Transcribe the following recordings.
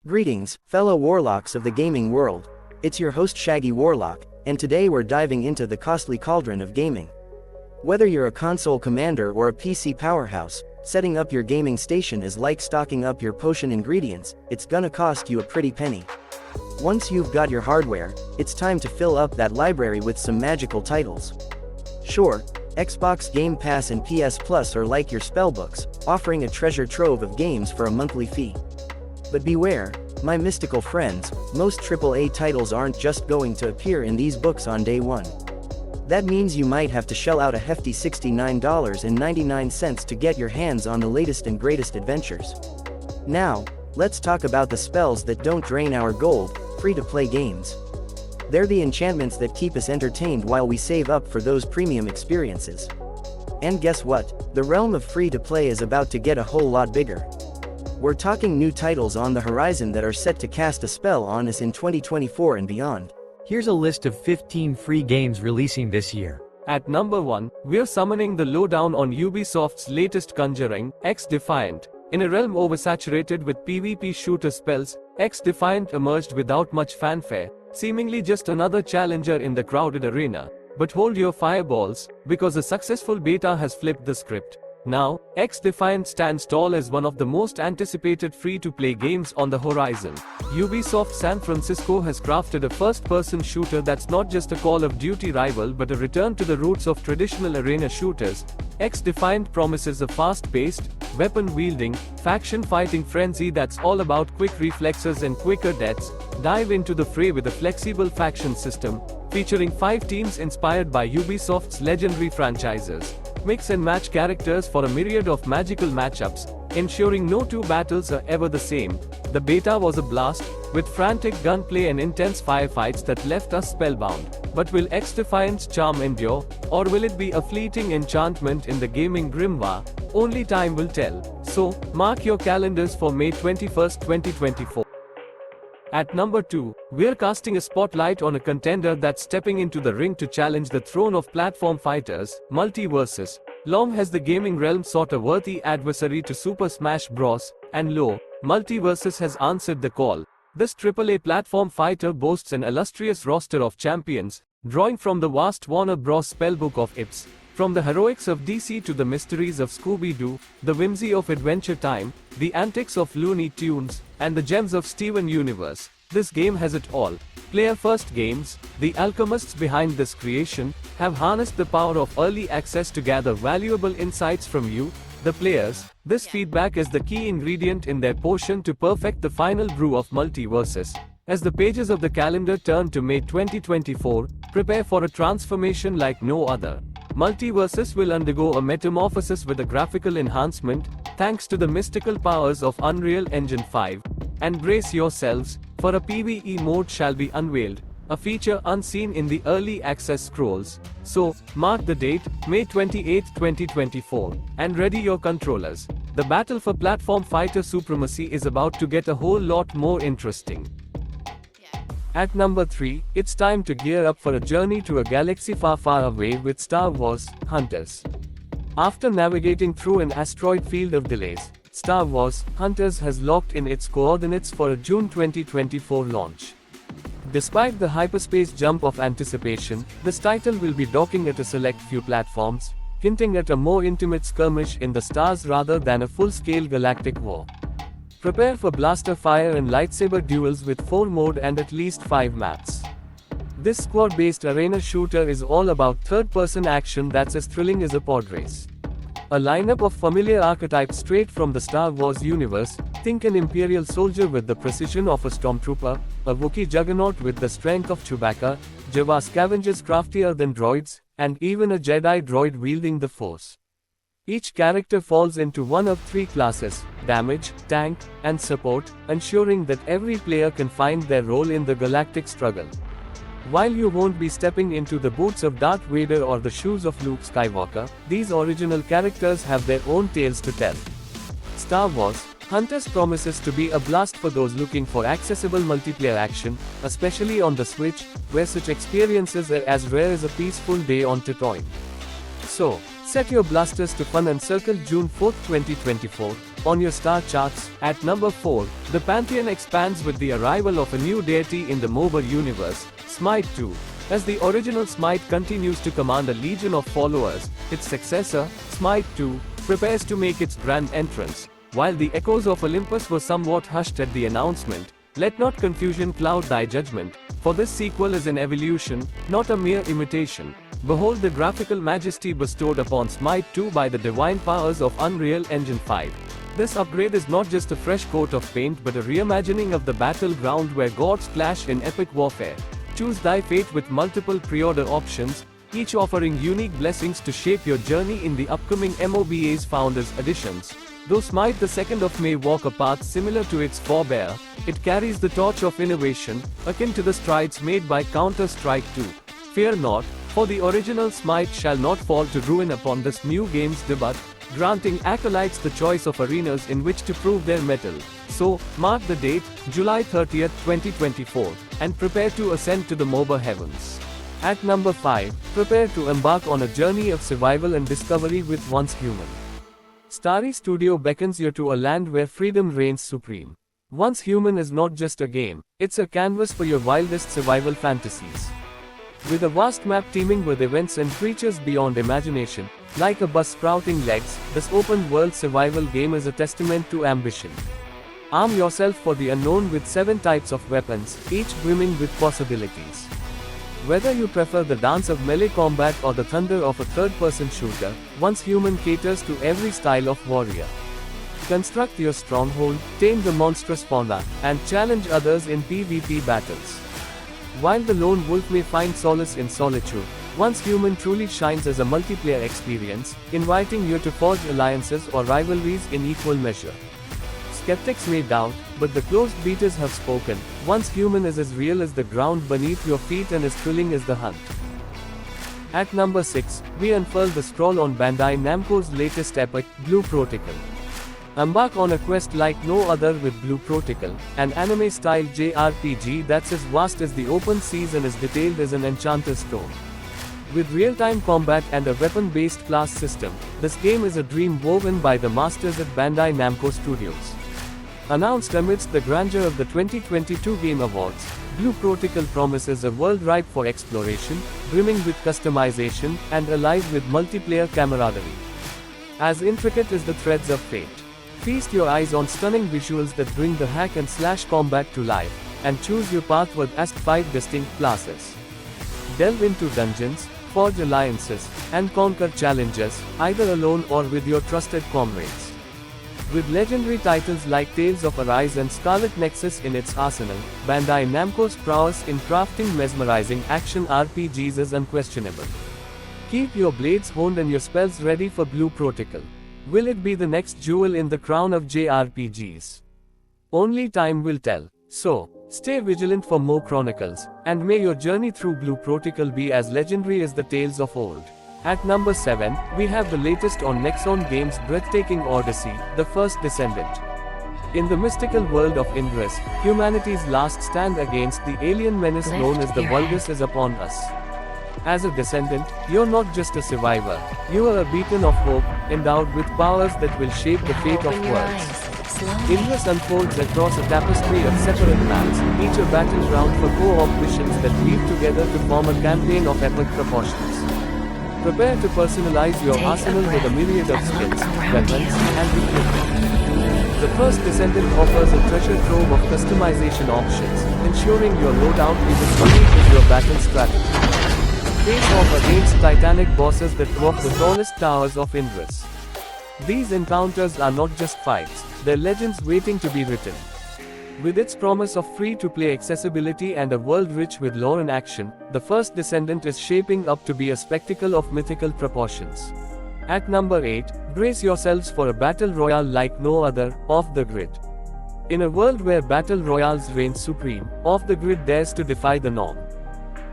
Greetings, fellow warlocks of the gaming world. It's your host Shaggy Warlock, and today we're diving into the costly cauldron of gaming. Whether you're a console commander or a PC powerhouse, setting up your gaming station is like stocking up your potion ingredients, it's gonna cost you a pretty penny. Once you've got your hardware, it's time to fill up that library with some magical titles. Sure, Xbox Game Pass and PS Plus are like your spellbooks, offering a treasure trove of games for a monthly fee. But beware, my mystical friends, most AAA titles aren't just going to appear in these books on day one. That means you might have to shell out a hefty $69.99 to get your hands on the latest and greatest adventures. Now, let's talk about the spells that don't drain our gold, free-to-play games. They're the enchantments that keep us entertained while we save up for those premium experiences. And guess what? The realm of free-to-play is about to get a whole lot bigger. We're talking new titles on the horizon that are set to cast a spell on us in 2024 and beyond. Here's a list of 15 free games releasing this year. At number 1, we're summoning the lowdown on Ubisoft's latest Conjuring, Defiant. In a realm oversaturated with PvP shooter spells, Defiant emerged without much fanfare, seemingly just another challenger in the crowded arena. But hold your fireballs, because a successful beta has flipped the script. Now, Defiant stands tall as one of the most anticipated free-to-play games on the horizon. Ubisoft San Francisco has crafted a first-person shooter that's not just a Call of Duty rival but a return to the roots of traditional arena shooters. Defiant promises a fast-paced, weapon-wielding, faction-fighting frenzy that's all about quick reflexes and quicker deaths. Dive into the fray with a flexible faction system, featuring 5 teams inspired by Ubisoft's legendary franchises. Mix and match characters for a myriad of magical matchups, ensuring no two battles are ever the same. The beta was a blast, with frantic gunplay and intense firefights that left us spellbound. But will Defiant's charm endure, or will it be a fleeting enchantment in the gaming grimoire? Only time will tell. So, mark your calendars for May 21, 2024. At number 2, we're casting a spotlight on a contender that's stepping into the ring to challenge the throne of platform fighters, Multiverses. Long has the gaming realm sought a worthy adversary to Super Smash Bros., and lo, Multiverses has answered the call. This AAA platform fighter boasts an illustrious roster of champions, drawing from the vast Warner Bros. Spellbook of Ips. From the heroics of DC to the mysteries of Scooby-Doo, the whimsy of Adventure Time, the antics of Looney Tunes, and the gems of Steven Universe, this game has it all. Player-first games, the alchemists behind this creation, have harnessed the power of early access to gather valuable insights from you, the players. This feedback is the key ingredient in their potion to perfect the final brew of Multiverses. As the pages of the calendar turn to May 2024, prepare for a transformation like no other. Multiverses will undergo a metamorphosis with a graphical enhancement, thanks to the mystical powers of Unreal Engine 5. And brace yourselves, for a PvE mode shall be unveiled, a feature unseen in the early access scrolls. So, mark the date, May 28, 2024, and ready your controllers. The battle for platform fighter supremacy is about to get a whole lot more interesting. At number 3, it's time to gear up for a journey to a galaxy far, far away with Star Wars: Hunters. After navigating through an asteroid field of delays, Star Wars: Hunters has locked in its coordinates for a June 2024 launch. Despite the hyperspace jump of anticipation, this title will be docking at a select few platforms, hinting at a more intimate skirmish in the stars rather than a full-scale galactic war. Prepare for blaster fire and lightsaber duels with 4 mode and at least 5 maps. This squad-based arena shooter is all about third-person action that's as thrilling as a pod race. A lineup of familiar archetypes straight from the Star Wars universe. Think an Imperial soldier with the precision of a Stormtrooper, a Wookiee juggernaut with the strength of Chewbacca, Java scavengers craftier than droids, and even a Jedi droid wielding the Force. Each character falls into one of 3 classes: damage, tank, and support, ensuring that every player can find their role in the galactic struggle. While you won't be stepping into the boots of Darth Vader or the shoes of Luke Skywalker, these original characters have their own tales to tell. Star Wars: Hunters promises to be a blast for those looking for accessible multiplayer action, especially on the Switch, where such experiences are as rare as a peaceful day on Tatooine. So, set your blasters to fun and circle June 4, 2024, on your star charts. At number 4, the pantheon expands with the arrival of a new deity in the MOBA universe, Smite II. As the original Smite continues to command a legion of followers, its successor, Smite II, prepares to make its grand entrance. While the echoes of Olympus were somewhat hushed at the announcement, let not confusion cloud thy judgment, for this sequel is an evolution, not a mere imitation. Behold the graphical majesty bestowed upon Smite II by the divine powers of Unreal Engine 5. This upgrade is not just a fresh coat of paint but a reimagining of the battleground where gods clash in epic warfare. Choose thy fate with multiple pre-order options, each offering unique blessings to shape your journey in the upcoming MOBA's Founders Editions. Though Smite II may walk a path similar to its forebear, it carries the torch of innovation, akin to the strides made by Counter-Strike 2. Fear not, for the original Smite shall not fall to ruin upon this new game's debut, granting acolytes the choice of arenas in which to prove their mettle. So, mark the date, July 30th, 2024, and prepare to ascend to the MOBA heavens. At number 5, prepare to embark on a journey of survival and discovery with Once Human. Starry Studio beckons you to a land where freedom reigns supreme. Once Human is not just a game, it's a canvas for your wildest survival fantasies. With a vast map teeming with events and creatures beyond imagination, like a bus sprouting legs, this open-world survival game is a testament to ambition. Arm yourself for the unknown with 7 types of weapons, each brimming with possibilities. Whether you prefer the dance of melee combat or the thunder of a third-person shooter, Once Human caters to every style of warrior. Construct your stronghold, tame the monstrous fauna, and challenge others in PvP battles. While the lone wolf may find solace in solitude, Once Human truly shines as a multiplayer experience, inviting you to forge alliances or rivalries in equal measure. Skeptics may doubt, but the closed beaters have spoken. Once Human is as real as the ground beneath your feet and as thrilling as the hunt. At number 6, we unfurl the scroll on Bandai Namco's latest epic, Blue Protocol. Embark on a quest like no other with Blue Protocol, an anime-style JRPG that's as vast as the open seas and as detailed as an enchanter's stone. With real-time combat and a weapon-based class system, this game is a dream woven by the masters at Bandai Namco Studios. Announced amidst the grandeur of the 2022 Game Awards, Blue Protocol promises a world ripe for exploration, brimming with customization, and alive with multiplayer camaraderie. As intricate as the threads of fate. Feast your eyes on stunning visuals that bring the hack and slash combat to life, and choose your path with 5 distinct classes. Delve into dungeons, forge alliances, and conquer challenges, either alone or with your trusted comrades. With legendary titles like Tales of Arise and Scarlet Nexus in its arsenal, Bandai Namco's prowess in crafting mesmerizing action RPGs is unquestionable. Keep your blades honed and your spells ready for Blue Protocol. Will it be the next jewel in the crown of JRPGs? Only time will tell. So, stay vigilant for more chronicles, and may your journey through Blue Protocol be as legendary as the tales of old. At number 7, we have the latest on Nexon Games' Breathtaking Odyssey, The First Descendant. In the mystical world of Ingress, humanity's last stand against the alien menace known as the Vulgus is upon us. As a descendant, you're not just a survivor, you are a beacon of hope, endowed with powers that will shape the fate of worlds. Ingress unfolds across a tapestry of separate maps, each a battleground for co-op missions that weave together to form a campaign of epic proportions. Prepare to personalize your arsenal with a myriad of skills, weapons, and equipment. The First Descendant offers a treasure trove of customization options, ensuring your loadout is as unique as your battle strategy. Face off against titanic bosses that dwarf the tallest towers of Ingress. These encounters are not just fights, they're legends waiting to be written. With its promise of free-to-play accessibility and a world rich with lore and action, The First Descendant is shaping up to be a spectacle of mythical proportions. At number 8, brace yourselves for a battle royale like no other, Off the Grid. In a world where battle royales reign supreme, Off the Grid dares to defy the norm.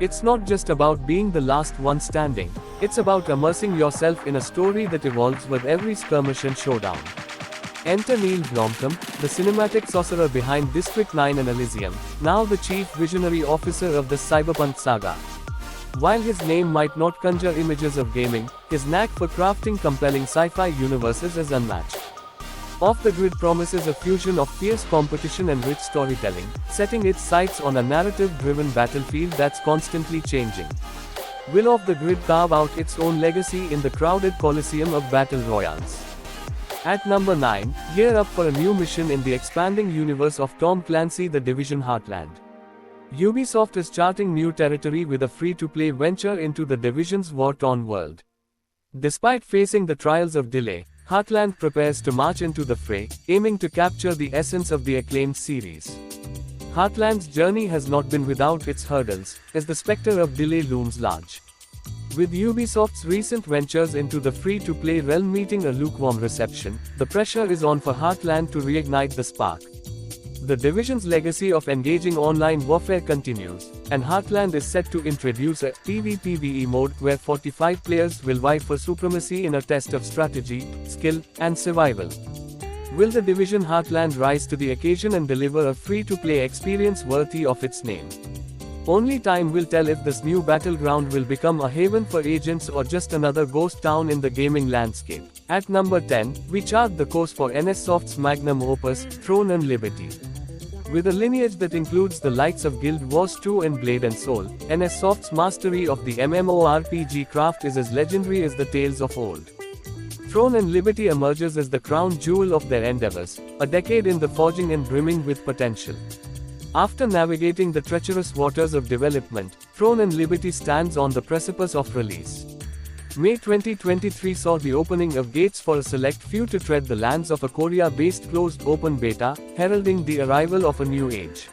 It's not just about being the last one standing, it's about immersing yourself in a story that evolves with every skirmish and showdown. Enter Neil Blomkamp, the cinematic sorcerer behind District 9 and Elysium, now the chief visionary officer of the cyberpunk saga. While his name might not conjure images of gaming, his knack for crafting compelling sci-fi universes is unmatched. Off the Grid promises a fusion of fierce competition and rich storytelling, setting its sights on a narrative-driven battlefield that's constantly changing. Will Off the Grid carve out its own legacy in the crowded coliseum of battle royales? At number 9, gear up for a new mission in the expanding universe of Tom Clancy: The Division Heartland. Ubisoft is charting new territory with a free-to-play venture into the Division's war-torn world. Despite facing the trials of delay, Heartland prepares to march into the fray, aiming to capture the essence of the acclaimed series. Heartland's journey has not been without its hurdles, as the specter of delay looms large. With Ubisoft's recent ventures into the free-to-play realm meeting a lukewarm reception, the pressure is on for Heartland to reignite the spark. The Division's legacy of engaging online warfare continues, and Heartland is set to introduce a PvPvE mode where 45 players will vie for supremacy in a test of strategy, skill, and survival. Will the Division Heartland rise to the occasion and deliver a free-to-play experience worthy of its name? Only time will tell if this new battleground will become a haven for agents or just another ghost town in the gaming landscape. At number 10, we chart the course for NSSoft's magnum opus, Throne and Liberty. With a lineage that includes the likes of Guild Wars 2 and Blade and Soul, NSSoft's mastery of the mmorpg craft is as legendary as the tales of old. Throne and Liberty emerges as the crown jewel of their endeavors, a decade in the forging and brimming with potential. After navigating the treacherous waters of development, Throne and Liberty stands on the precipice of release. May 2023 saw the opening of gates for a select few to tread the lands of a Korea-based closed open beta, heralding the arrival of a new age.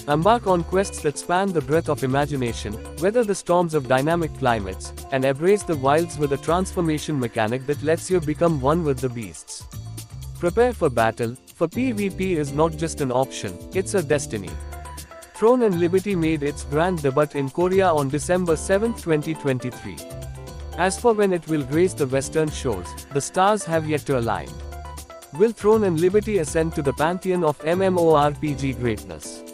Embark on quests that span the breadth of imagination, weather the storms of dynamic climates, and embrace the wilds with a transformation mechanic that lets you become one with the beasts. Prepare for battle, for PvP is not just an option, it's a destiny. Throne and Liberty made its grand debut in Korea on December 7, 2023. As for when it will grace the Western shores, the stars have yet to align. Will Throne and Liberty ascend to the pantheon of mmorpg greatness?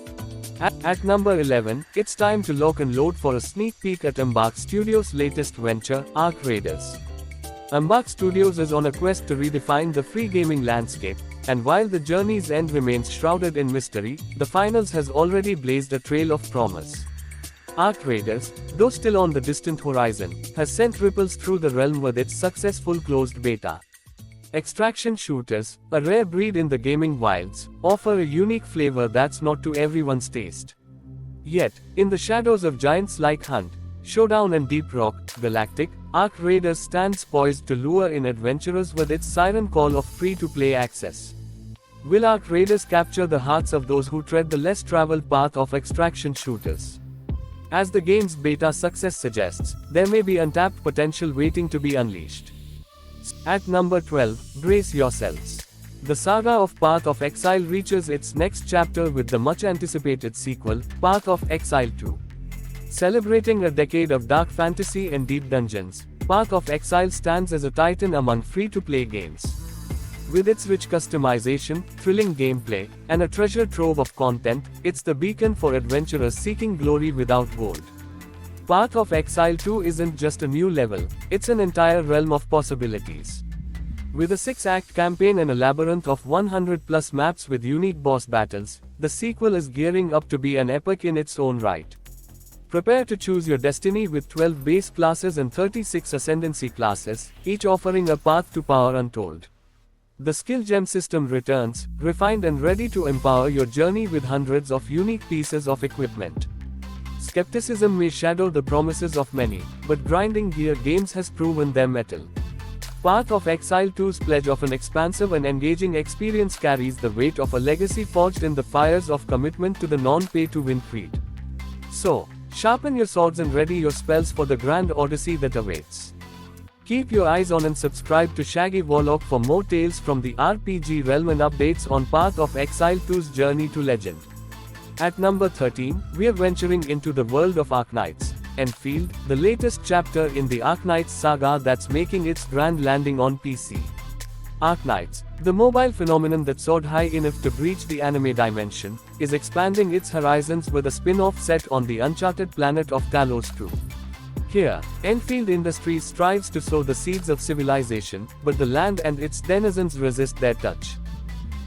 At number 11, it's time to lock and load for a sneak peek at Embark Studios' latest venture, ARC Raiders. Embark Studios is on a quest to redefine the free gaming landscape, and while the journey's end remains shrouded in mystery, the finals has already blazed a trail of promise. ARC Raiders, though still on the distant horizon, has sent ripples through the realm with its successful closed beta. Extraction shooters, a rare breed in the gaming wilds, offer a unique flavor that's not to everyone's taste. Yet, in the shadows of giants like Hunt, Showdown and Deep Rock, Galactic, ARC Raiders stands poised to lure in adventurers with its siren call of free-to-play access. Will ARC Raiders capture the hearts of those who tread the less traveled path of extraction shooters? As the game's beta success suggests, there may be untapped potential waiting to be unleashed. At number 12, brace yourselves. The saga of Path of Exile reaches its next chapter with the much-anticipated sequel, Path of Exile 2. Celebrating a decade of dark fantasy and deep dungeons, Path of Exile stands as a titan among free-to-play games. With its rich customization, thrilling gameplay, and a treasure trove of content, it's the beacon for adventurers seeking glory without gold. Path of Exile 2 isn't just a new level, it's an entire realm of possibilities. With a 6-act campaign and a labyrinth of 100+ maps with unique boss battles, the sequel is gearing up to be an epic in its own right. Prepare to choose your destiny with 12 base classes and 36 ascendancy classes, each offering a path to power untold. The skill gem system returns, refined and ready to empower your journey with hundreds of unique pieces of equipment. Skepticism may shadow the promises of many, but grinding gear games has proven their mettle. Path of Exile 2's pledge of an expansive and engaging experience carries the weight of a legacy forged in the fires of commitment to the non-pay-to-win creed. So, sharpen your swords and ready your spells for the grand odyssey that awaits. Keep your eyes on and subscribe to Shaggy Warlock for more tales from the RPG realm and updates on Path of Exile 2's journey to legend. At number 13, we're venturing into the world of Arknights Enfield, the latest chapter in the Arknights saga that's making its grand landing on PC. Arknights, the mobile phenomenon that soared high enough to breach the anime dimension, is expanding its horizons with a spin-off set on the uncharted planet of Talos 2. Here, Enfield Industries strives to sow the seeds of civilization, but the land and its denizens resist their touch.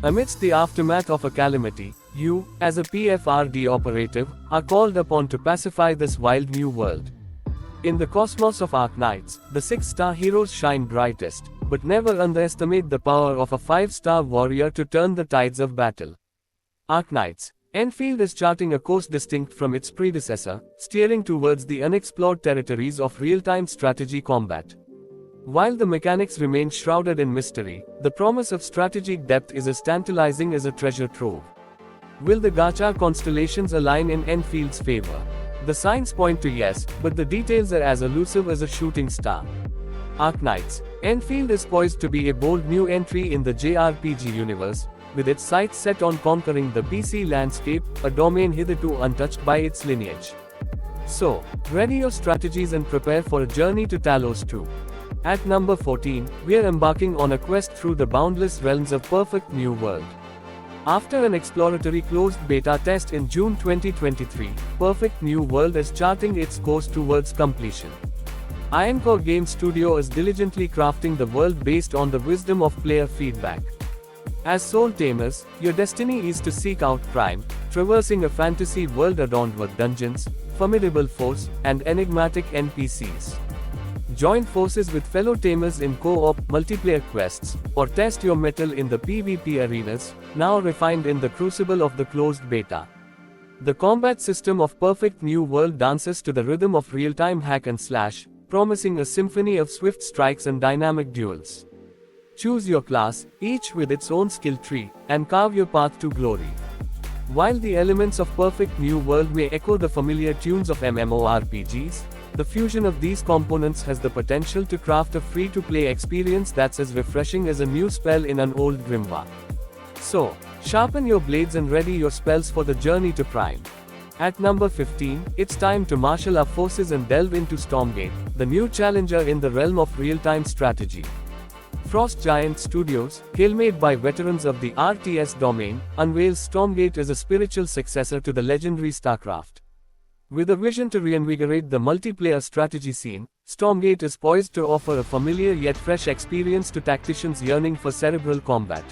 Amidst the aftermath of a calamity, you, as a PFRD operative, are called upon to pacify this wild new world. In the cosmos of Arknights, the 6-star heroes shine brightest, but never underestimate the power of a 5-star warrior to turn the tides of battle. Arknights, Enfield is charting a course distinct from its predecessor, steering towards the unexplored territories of real-time strategy combat. While the mechanics remain shrouded in mystery, the promise of strategic depth is as tantalizing as a treasure trove. Will the gacha constellations align in Enfield's favor? The signs point to yes, but the details are as elusive as a shooting star. Arknights, Enfield is poised to be a bold new entry in the JRPG universe, with its sights set on conquering the PC landscape, a domain hitherto untouched by its lineage. So, ready your strategies and prepare for a journey to Talos 2. At number 14, we are embarking on a quest through the boundless realms of Perfect New World. After an exploratory closed beta test in June 2023, Perfect New World is charting its course towards completion. Ironcore Game Studio is diligently crafting the world based on the wisdom of player feedback. As soul tamers, your destiny is to seek out crime, traversing a fantasy world adorned with dungeons, formidable foes, and enigmatic NPCs. Join forces with fellow tamers in co-op multiplayer quests, or test your mettle in the PvP arenas, now refined in the crucible of the closed beta. The combat system of Perfect New World dances to the rhythm of real-time hack and slash, promising a symphony of swift strikes and dynamic duels. Choose your class, each with its own skill tree, and carve your path to glory. While the elements of Perfect New World may echo the familiar tunes of MMORPGs, the fusion of these components has the potential to craft a free-to-play experience that's as refreshing as a new spell in an old grimoire. So, sharpen your blades and ready your spells for the journey to Prime. At number 15, it's time to marshal our forces and delve into Stormgate, the new challenger in the realm of real-time strategy. Frost Giant Studios, hail-made by veterans of the RTS domain, unveils Stormgate as a spiritual successor to the legendary StarCraft. With a vision to reinvigorate the multiplayer strategy scene, Stormgate is poised to offer a familiar yet fresh experience to tacticians yearning for cerebral combat.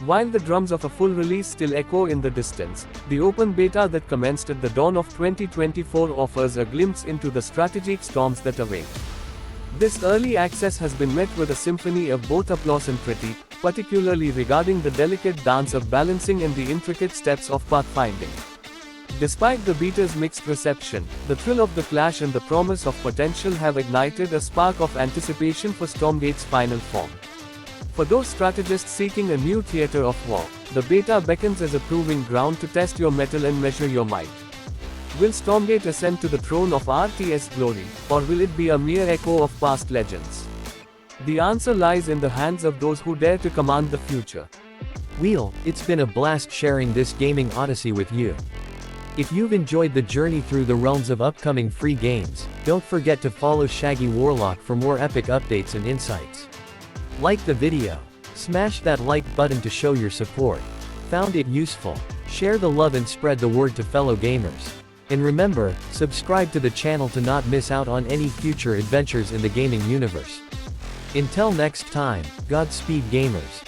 While the drums of a full release still echo in the distance, the open beta that commenced at the dawn of 2024 offers a glimpse into the strategic storms that await. This early access has been met with a symphony of both applause and critique, particularly regarding the delicate dance of balancing and the intricate steps of pathfinding. Despite the beta's mixed reception, the thrill of the clash and the promise of potential have ignited a spark of anticipation for Stormgate's final form. For those strategists seeking a new theater of war, the beta beckons as a proving ground to test your mettle and measure your might. Will Stormgate ascend to the throne of RTS glory, or will it be a mere echo of past legends? The answer lies in the hands of those who dare to command the future. Wheel, it's been a blast sharing this gaming odyssey with you. If you've enjoyed the journey through the realms of upcoming free games, don't forget to follow Shaggy Warlock for more epic updates and insights. Like the video. Smash that like button to show your support. Found it useful? Share the love and spread the word to fellow gamers. And remember, subscribe to the channel to not miss out on any future adventures in the gaming universe. Until next time, Godspeed gamers.